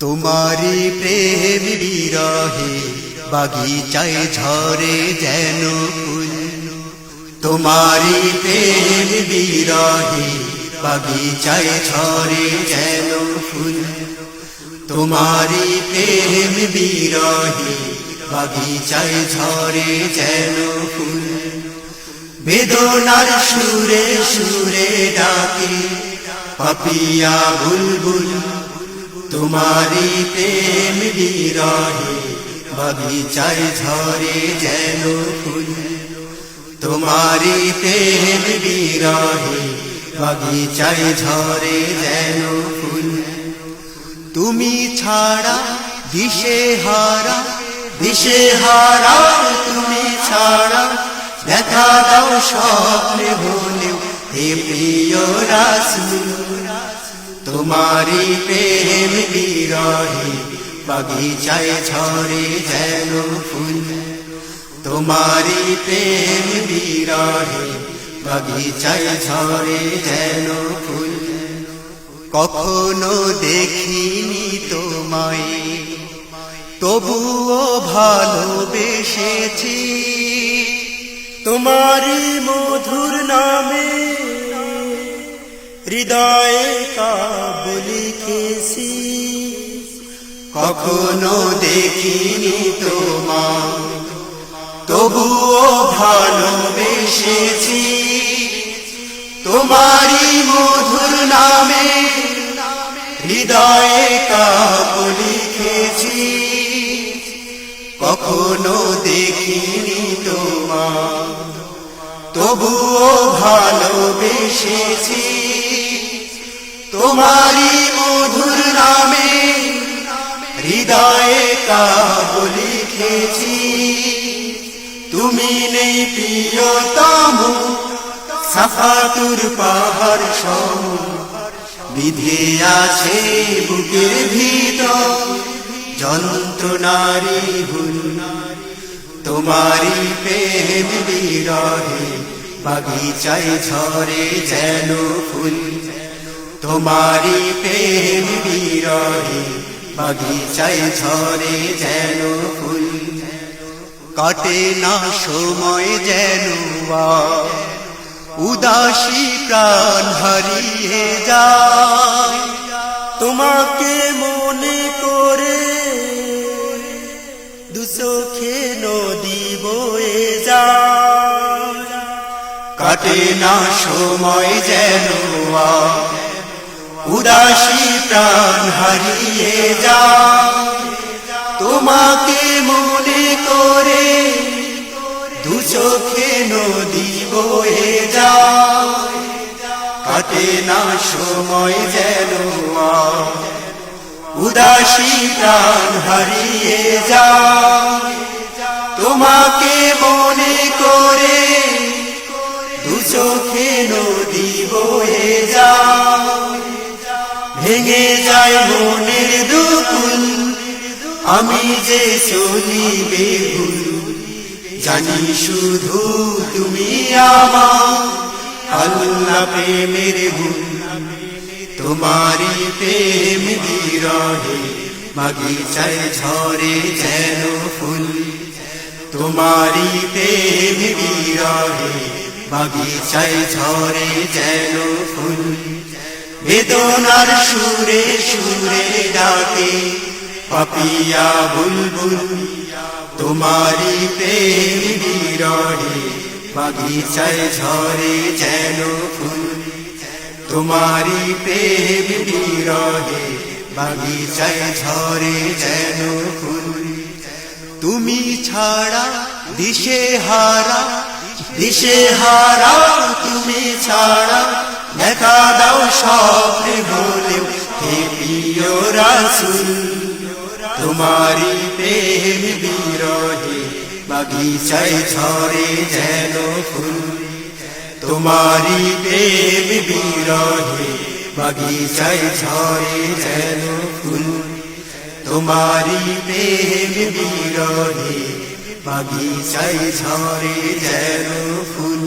তোমারি প্রেম বিরহে বাগিচায় ঝরে যেন ফুল। তোমারি প্রেম বিরহে বাগিচায় ঝরে যেন ফুল। তোমারি প্রেম বিরহে বাগিচায় ঝরে যেন ফুল। বেদনার সুরে সুরে ডাকে পাপিয়া বুলবুল। তোমারি প্রেম বিরহে বাগিচায় ঝরে যেন ফুল। তোমারি প্রেম বিরহে বাগিচায় ঝরে যেন ফুল। তুমি ছাড়া দিশেহারা দিশেহারা তুমি ছাড়া দেখা দাও স্বপ্নে হলেও হে প্রিয় রাসূল। তোমারি প্রেম বিরহে বাগিচায় ঝরে যেন ফুল। তোমারি প্রেম বিরহে বাগিচায় ঝরে যেন ফুল। কখনো দেখিনি তোমায় তবুও ভালোবেসেছি। তোমারি মধুর নামে হৃদয়ে কাব্য লিখেছি। কখনো দেখিনি তোমায় তবুও ভালোবেসেছি। তোমারি মধুর নামে হৃদয়ে কাব্য লিখেছি। কখনো দেখিনি তোমায় তবুও ভালোবেসেছি। তোমারি মধুর নামে হৃদয়ে কাব্য লিখেছি। তুমি নেই প্রিয়তম সাফাতুর পাহাড় সম বিধে আছে বুকের ভিতর যন্ত্রণারি হুল। তোমারি প্রেম বিরহে বাগিচায় ঝরে যেন ফুল। তোমারি প্রেম বিরহে বাগিচায় ঝরে যেন ফুল। কাটে না সময় যেন উদাসী প্রাণ হারিয়ে যায়। তোমাকে মনে করে দুচোখে নদী বয়ে যায়। কাটে না সময় যেন উদাসী প্রাণ হারিয়ে যায়। তোমাকে মনে করে দুচোখে নদী বয়ে যায়। কাটে না সময় যেন উদাসী প্রাণ হারিয়ে যায়। তোমাকে মনে করে দুচোখে নদী বয়ে যায়। ভেঙে যায় মনের দুকুল আমি যে চলি বেহুল। জানি শুধু তুমি আমার আল্লাহ প্রেমের গুণ। তোমারি প্রেম বিরহে বাগিচায় ঝরে যেন ফুল। তোমারি প্রেম বিরহে বাগিচায় ঝরে যেন ফুল। বেদনার সুরে সুরে ডাকে পাপিয়া বুলবুল। তোমারি প্রেম বিরহে বাগিচায় ঝরে যেন ফুল। তোমারি প্রেম বিরহে বাগিচায় ঝরে যেন ফুল। তুমি ছাড়া দিশেহারা দিশেহারা তুমি ছাড়া দেখা দাও স্বপ্নে হলেও হে প্রিয় রাসূল। তোমারি প্রেম বিরহে বাগিচায় ঝরে যেন ফুল। তোমারি প্রেম বিরহে বাগিচায় ঝরে যেন ফুল। তোমারি প্রেম বিরহে বাগিচায় ঝরে যেন ফুল।